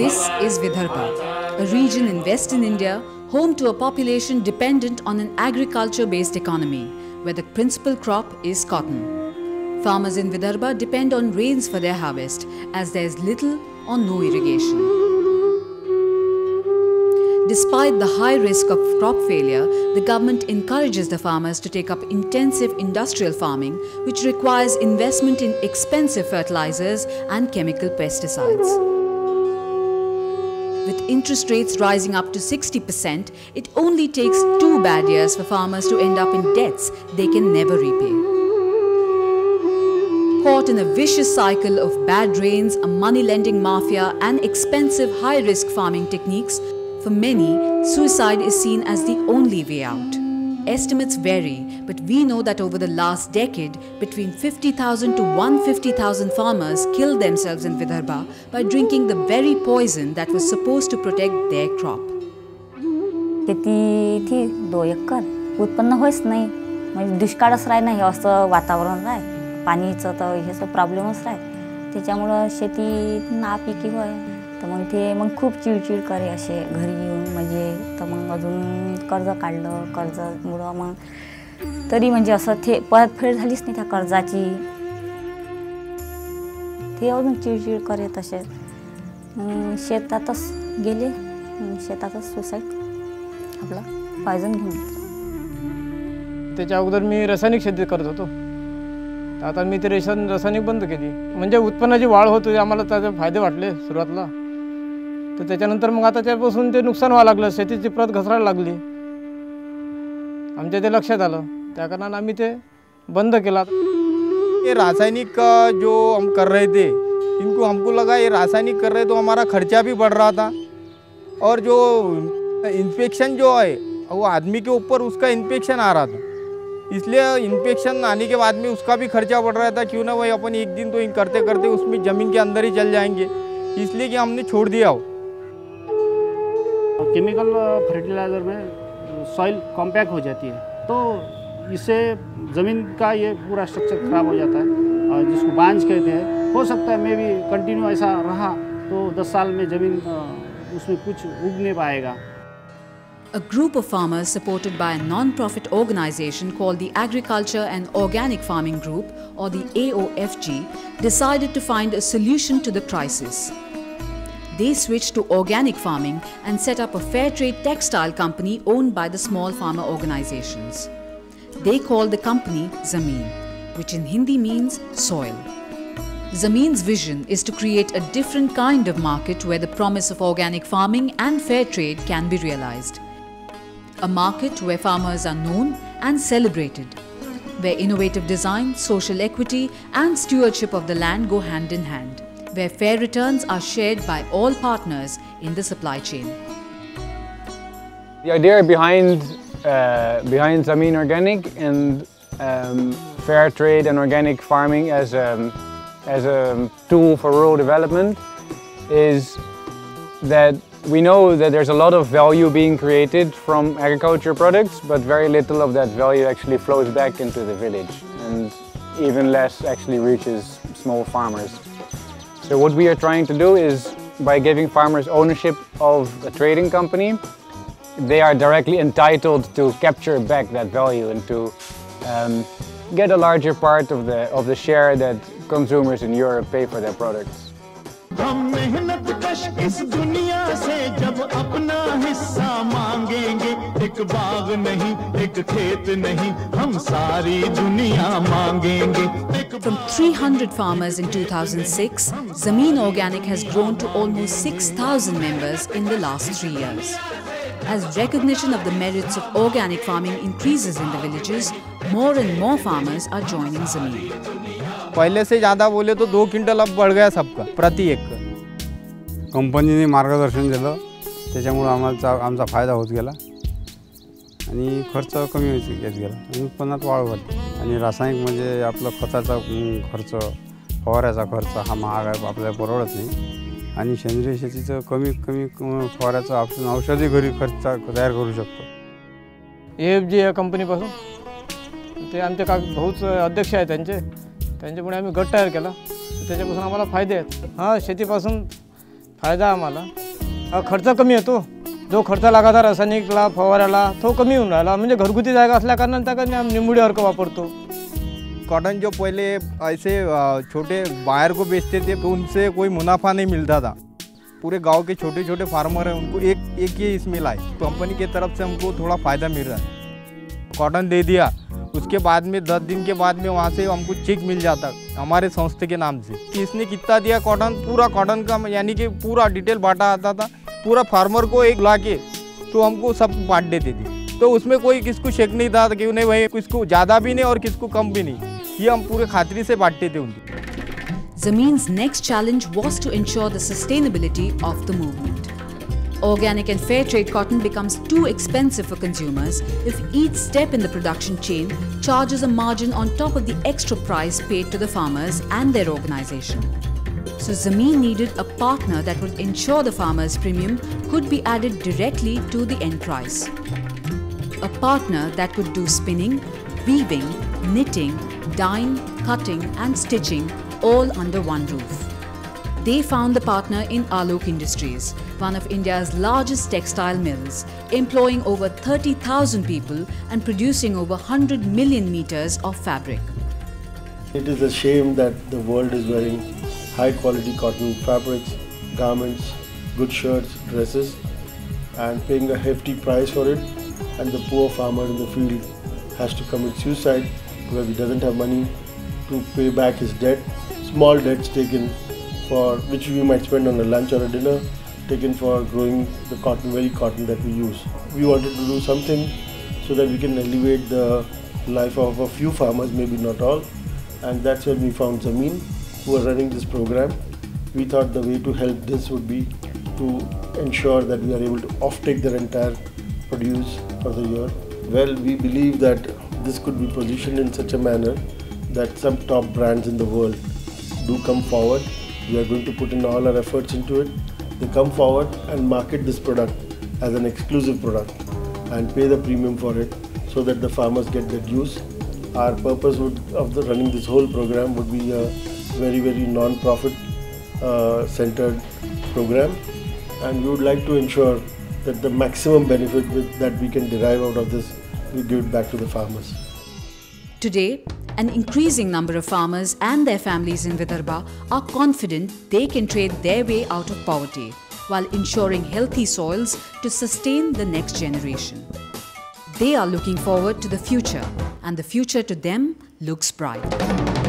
This is Vidarbha, a region in Western India, home to a population dependent on an agriculture-based economy, where the principal crop is cotton. Farmers in Vidarbha depend on rains for their harvest, as there is little or no irrigation. Despite the high risk of crop failure, the government encourages the farmers to take up intensive industrial farming, which requires investment in expensive fertilizers and chemical pesticides. With interest rates rising up to 60%, it only takes 2 bad years for farmers to end up in debts they can never repay. Caught in a vicious cycle of bad rains, a money-lending mafia and expensive high-risk farming techniques, for many, suicide is seen as the only way out. Estimates vary, but we know that over the last decade, between 50,000 to 150,000 farmers killed themselves in Vidarbha by drinking the very poison that was supposed to protect their crop. शेती थी 2 एकर उत्पन्न होईच नाही म्हणजे दुष्काळच राय नाही असं वातावरण राय पाणीचं तर हेच प्रॉब्लेमच राय त्याच्यामुळे शेती नापिकी होय तर मग खूप चिडचिड करे असे घरी येऊन म्हणजे तर मग अजून कर्ज काढलं कर्जामुळे मग तरी म्हणजे असं ते परतफेड झालीच नाही त्या कर्जाची ते अजून चिडचिड करे तसे शेतातच गेले शेतातच सुसाईड आपला पॉइझन घेऊन त्याच्या अगोदर मी रासायनिक शेती करत होतो आता मी ते रासायनिक बंद केली म्हणजे उत्पन्नाची वाढ होती आम्हाला त्याचे फायदे वाटले सुरुवातीला तर त्याच्यानंतर मग आता त्यापासून ते नुकसान व्हायला लागलं शेतीची प्रत घसरायला लागली आमच्या ते लक्षात आलं त्या कारणाने आम्ही ते बंद केला। ये रासायनिक जो हम कर रहे थे इनको हमको लगा ये रासायनिक कर रहे तो हमारा खर्चा भी बढ़ रहा था और जो इन्फेक्शन जो है वो आदमी के ऊपर उसका इन्फेक्शन आ रहा था इसलिए इन्फेक्शन आने के बाद में उसका भी खर्चा बढ़ रहा था क्यों ना वही अपन एक दिन तो इन करते करते उसमें ज़मीन के अंदर ही चल जाएंगे इसलिए कि हमने छोड़ दिया हो। केमिकल फर्टिलाइज़र में सॉइल कॉम्पैक्ट हो जाती है तो इससे ज़मीन का ये पूरा स्ट्रक्चर ख़राब हो जाता है और जिसको बांझ कहते हैं हो सकता है मे भी कंटिन्यू ऐसा रहा तो 10 साल में ज़मीन उसमें कुछ उग नहीं पाएगा। A group of farmers supported by a non-profit organization called the Agriculture and Organic Farming Group, or the AOFG, decided to find a solution to the crisis. They switched to organic farming and set up a fair trade textile company owned by the small farmer organizations. They called the company Zameen, which in Hindi means soil. Zameen's vision is to create a different kind of market where the promise of organic farming and fair trade can be realized. A market where farmers are known and celebrated, where innovative design, social equity and stewardship of the land go hand in hand, where fair returns are shared by all partners in the supply chain. The idea behind Zameen Organic and fair trade and organic farming as a tool for rural development is that we know that there's a lot of value being created from agriculture products, but very little of that value actually flows back into the village, and even less actually reaches small farmers. So what we are trying to do is, by giving farmers ownership of a trading company, they are directly entitled to capture back that value and to get a larger part of the share that consumers in Europe pay for their products. हम मेहनत कश इस दुनिया से जब अपना हिस्सा मांगेंगे एक बाग नहीं एक खेत नहीं हम सारी दुनिया मांगेंगे। From 300 farmers in 2006, Zameen Organic has grown to almost 6,000 members in the last 3 years. As recognition of the merits of organic farming increases in the villages, more and more farmers are joining Zameen. पहले से ज़्यादा बोले तो 2 quintal अब बढ़ गया सबका प्रति एकर। कंपनीने मार्गदर्शन दिलं त्याच्यामुळे आमचा फायदा होत गेला आणि खर्च कमी येत गेला आणि उत्पन्नात वाढ झाली आणि रासायनिक म्हणजे आपलं खताचा खर्च फवाऱ्याचा खर्च हा महाग आहे आपल्याला परवडत नाही आणि सेंद्रिय शेतीचं कमी फवाऱ्याचं आपण औषधी घरी खर्च तयार करू शकतो। AFG या कंपनीपासून ते आमचे भाऊच अध्यक्ष आहेत त्यांच्यामुळे आम्ही गट तयार केला त्याच्यापासून आम्हाला फायदे आहेत। हां शेतीपासून फायदा आम्हाला खर्च कमी होतो. जो खर्च लागायचा रासायनिकला फवाऱ्याला तो कमी होऊन राहिला. म्हणजे घरगुती जागा असल्या कारणाने त्या निंबुडी अर्क वापरतो. कॉटन जो पहले ऐसे छोटे बाहर को बेचते थे तो उनसे कोई मुनाफा नहीं मिलता था. पूरे गांव के छोटे छोटे फार्मर हैं उनको एक ही इसमें लाए. कंपनी की तरफ से हमको थोड़ा फ़ायदा मिल रहा है. कॉटन दे दिया, उसके बाद में 10 दिन के बाद में वहाँ से हमको चेक मिल जाता हमारे संस्था के नाम से कि इसने कितना दिया कॉटन. पूरा कॉटन का यानी कि पूरा डिटेल बांटा आता था. पूरा फार्मर को एक ला के तो हमको सब बांट देते थे. तो उसमें कोई किसको शेक नहीं था कि नहीं भाई किसको ज़्यादा भी नहीं और किसको कम भी नहीं. ये हम पूरे खातिरी से बांटते थे उनकी. Zameen's next challenge was to ensure the sustainability of the movement. Organic and fair trade cotton becomes too expensive for consumers if each step in the production chain charges a margin on top of the extra price paid to the farmers and their organization. So Zameen needed a partner that would ensure the farmers' premium could be added directly to the end price. A partner that could do spinning, weaving, knitting, dyeing, cutting and stitching all under one roof. They found the partner in Alok Industries, one of India's largest textile mills, employing over 30,000 people and producing over 100 million meters of fabric. It is a shame that the world is wearing high quality cotton fabrics, garments, good shirts, dresses and paying a hefty price for it, and the poor farmer in the field has to commit suicide because he doesn't have money to pay back his debt. Small debts taken for which we might spend on a lunch or a dinner, taken for growing the cotton, very cotton that we use. We wanted to do something so that we can elevate the life of a few farmers, maybe not all, and that's when we found Zameen, who are running this program. We thought the way to help this would be to ensure that we are able to offtake their entire produce for the year. Well, we believe that this could be positioned in such a manner that some top brands in the world do come forward. We are going to put in all our efforts into it. They come forward and market this product as an exclusive product and pay the premium for it so that the farmers get their dues. Our purpose of running this whole program would be a very, very non-profit centered program, and we would like to ensure that the maximum benefit that we can derive out of this, we give it back to the farmers. Today, an increasing number of farmers and their families in Vidarbha are confident they can trade their way out of poverty while ensuring healthy soils to sustain the next generation. They are looking forward to the future, and the future to them looks bright.